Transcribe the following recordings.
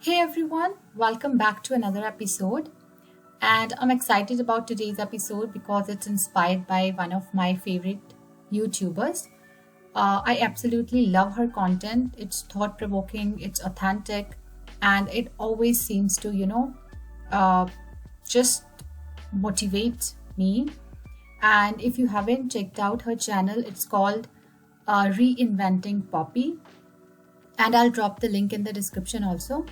Hey everyone, welcome back to another episode. And I'm excited about today's episode because it's inspired by one of my favorite YouTubers. I absolutely love her content. It's thought provoking, it's authentic, and it always seems to, uh, just motivate me. And if you haven't checked out her channel, it's called Reinventing Poppy, and I'll drop the link in the description also.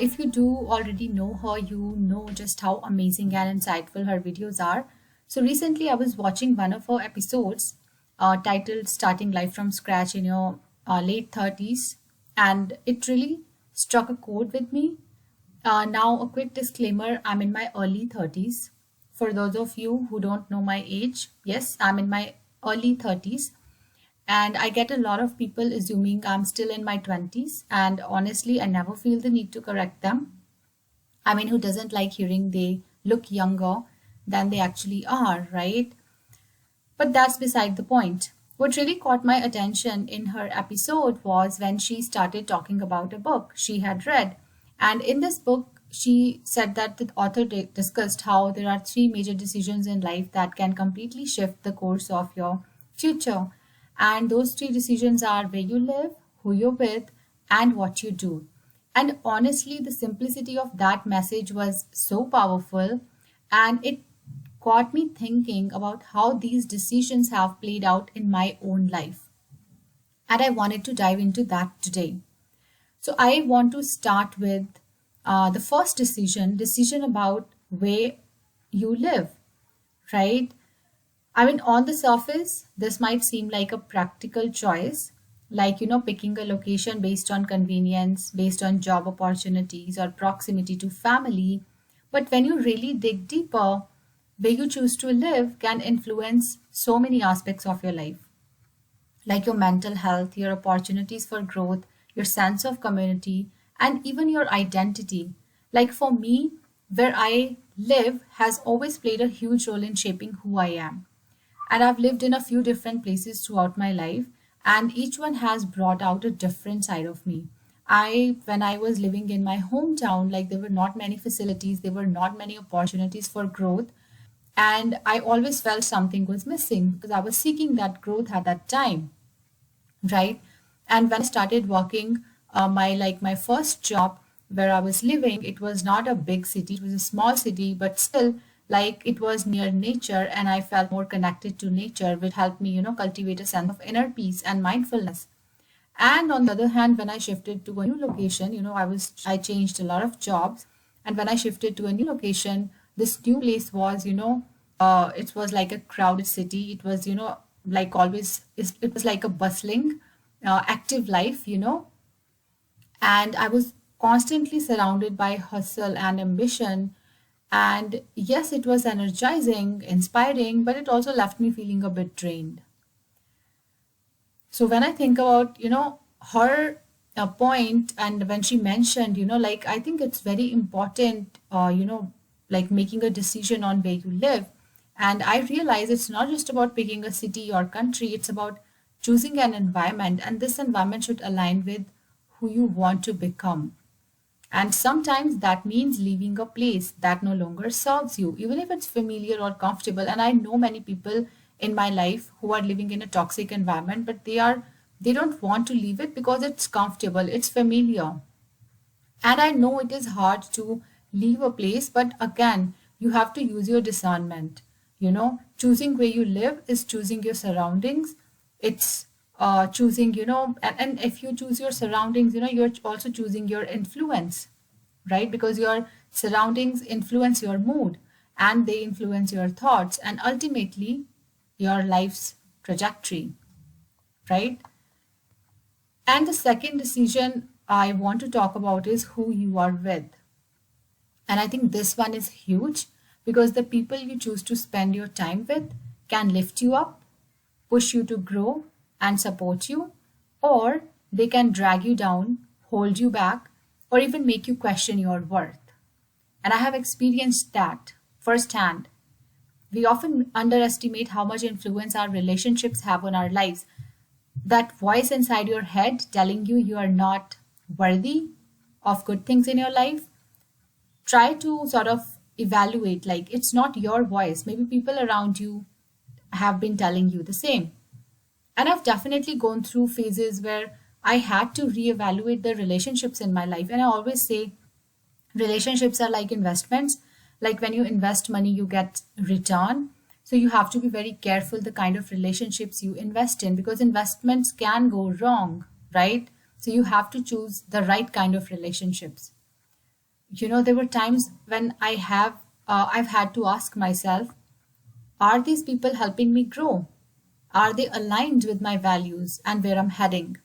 If you do already know her, you know just how amazing and insightful her videos are. So recently, I was watching one of her episodes titled Starting Life from Scratch in Your Late 30s, and it really struck a chord with me. Now, a quick disclaimer, I'm in my early 30s. For those of you who don't know my age, yes, I'm in my early 30s. And I get a lot of people assuming I'm still in my 20s. And honestly, I never feel the need to correct them. I mean, who doesn't like hearing they look younger than they actually are, right? But that's beside the point. What really caught my attention in her episode was when she started talking about a book she had read. And in this book, she said that the author discussed how there are three major decisions in life that can completely shift the course of your future. And those three decisions are where you live, who you're with, and what you do. And honestly, the simplicity of that message was so powerful, and it got me thinking about how these decisions have played out in my own life. And I wanted to dive into that today. So I want to start with the first decision about where you live, right? I mean, on the surface, this might seem like a practical choice, like, picking a location based on convenience, based on job opportunities or proximity to family. But when you really dig deeper, where you choose to live can influence so many aspects of your life, like your mental health, your opportunities for growth, your sense of community, and even your identity. Like for me, where I live has always played a huge role in shaping who I am. And I've lived in a few different places throughout my life, and each one has brought out a different side of me. When I was living in my hometown, like there were not many facilities, there were not many opportunities for growth, and I always felt something was missing because I was seeking that growth at that time, right? And when I started working, my first job where I was living, it was not a big city, it was a small city, but still like it was near nature, and I felt more connected to nature, which helped me, cultivate a sense of inner peace and mindfulness. And on the other hand, when I shifted to a new location, I changed a lot of jobs. And when I shifted to a new location, this new place was, it was like a crowded city. It was, like always, it was like a bustling, active life, and I was constantly surrounded by hustle and ambition. And yes, it was energizing, inspiring, but it also left me feeling a bit drained. So when I think about, her point, and when she mentioned, like I think it's very important, like making a decision on where you live. And I realize it's not just about picking a city or country, it's about choosing an environment, and this environment should align with who you want to become. And sometimes that means leaving a place that no longer serves you, even if it's familiar or comfortable. And I know many people in my life who are living in a toxic environment, but they don't want to leave it because it's comfortable, it's familiar. And I know it is hard to leave a place, but again, you have to use your discernment. Choosing where you live is choosing your surroundings. It's choosing, and if you choose your surroundings, you're also choosing your influence, right? Because your surroundings influence your mood, and they influence your thoughts and ultimately your life's trajectory, right? And the second decision I want to talk about is who you are with. And I think this one is huge because the people you choose to spend your time with can lift you up, push you to grow, and support you, or they can drag you down, hold you back, or even make you question your worth. And I have experienced that firsthand. We often underestimate how much influence our relationships have on our lives. That voice inside your head telling you you are not worthy of good things in your life, try to sort of evaluate, like, it's not your voice. Maybe people around you have been telling you the same. And I've definitely gone through phases where I had to reevaluate the relationships in my life. And I always say relationships are like investments. Like when you invest money, you get return. So you have to be very careful the kind of relationships you invest in, because investments can go wrong, right? So you have to choose the right kind of relationships. There were times when I've had to ask myself, are these people helping me grow? Are they aligned with my values and where I'm heading?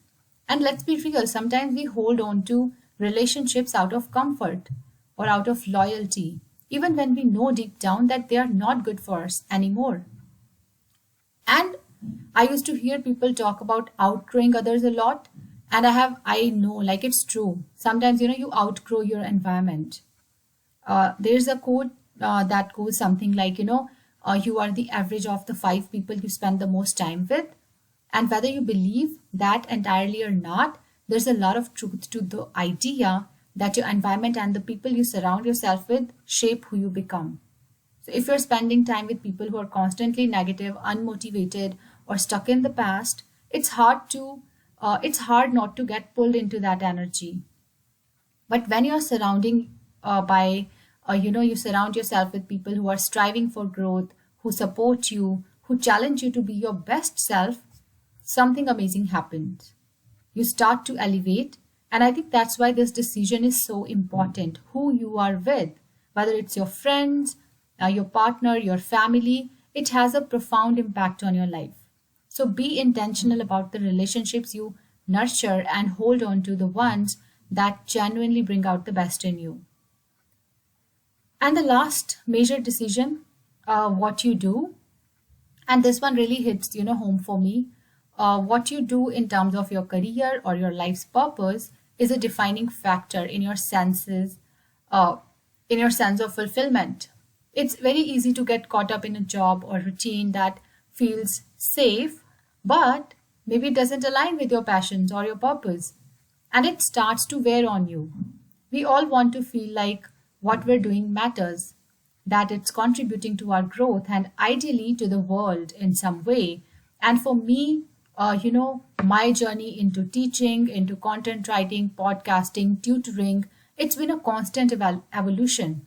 And let's be real, sometimes we hold on to relationships out of comfort or out of loyalty, even when we know deep down that they are not good for us anymore. And I used to hear people talk about outgrowing others a lot. And I know, like, it's true. Sometimes, you outgrow your environment. There's a quote that goes something like, you are the average of the five people you spend the most time with. And whether you believe that entirely or not, there's a lot of truth to the idea that your environment and the people you surround yourself with shape who you become. So if you're spending time with people who are constantly negative, unmotivated, or stuck in the past, it's hard not to get pulled into that energy. But when you're surrounding by you surround yourself with people who are striving for growth, who support you, who challenge you to be your best self, something amazing happens. You start to elevate. And I think that's why this decision is so important, who you are with, whether it's your friends, your partner, your family. It has a profound impact on your life. So be intentional about the relationships you nurture and hold on to the ones that genuinely bring out the best in you. And the last major decision, what you do, and this one really hits home for me. What you do in terms of your career or your life's purpose is a defining factor uh, in your sense of fulfillment. It's very easy to get caught up in a job or routine that feels safe, but maybe it doesn't align with your passions or your purpose, and it starts to wear on you. We all want to feel like what we're doing matters, that it's contributing to our growth and ideally to the world in some way. And for me, my journey into teaching, into content writing, podcasting, tutoring, it's been a constant evolution.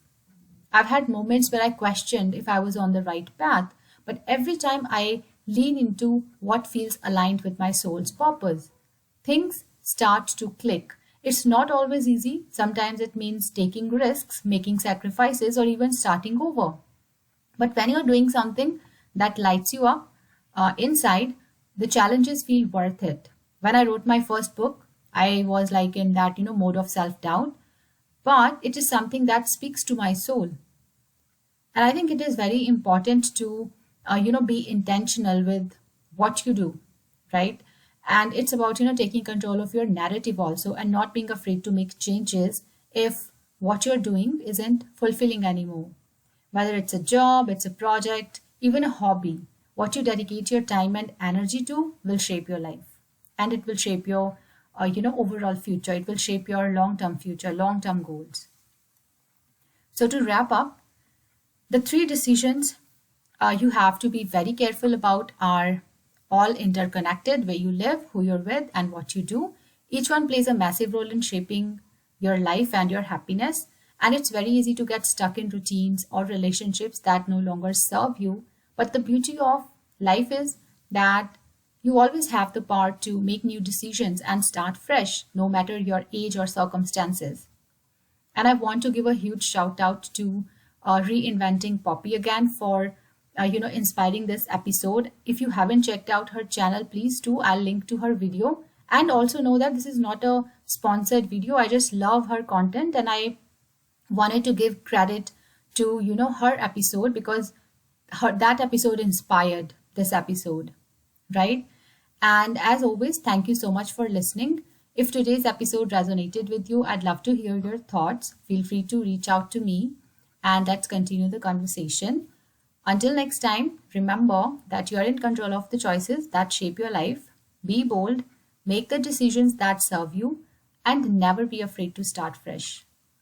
I've had moments where I questioned if I was on the right path, but every time I lean into what feels aligned with my soul's purpose, things start to click. It's not always easy. Sometimes it means taking risks, making sacrifices, or even starting over. But when you're doing something that lights you up inside, the challenges feel worth it. When I wrote my first book, I was like in that, mode of self-doubt, but it is something that speaks to my soul. And I think it is very important to, be intentional with what you do, right? And it's about, taking control of your narrative also and not being afraid to make changes if what you're doing isn't fulfilling anymore. Whether it's a job, it's a project, even a hobby, what you dedicate your time and energy to will shape your life. And it will shape your, overall future. It will shape your long-term future, long-term goals. So to wrap up, the three decisions you have to be very careful about are all interconnected: where you live, who you're with, and what you do. Each one plays a massive role in shaping your life and your happiness. And it's very easy to get stuck in routines or relationships that no longer serve you. But the beauty of life is that you always have the power to make new decisions and start fresh, no matter your age or circumstances. And I want to give a huge shout out to Reinventing Poppy again for inspiring this episode. If you haven't checked out her channel, please do. I'll link to her video. And also know that this is not a sponsored video. I just love her content and I wanted to give credit to her episode because that episode inspired this episode, right? And as always, thank you so much for listening. If today's episode resonated with you, I'd love to hear your thoughts. Feel free to reach out to me and let's continue the conversation. Until next time, remember that you're in control of the choices that shape your life. Be bold, make the decisions that serve you, and never be afraid to start fresh.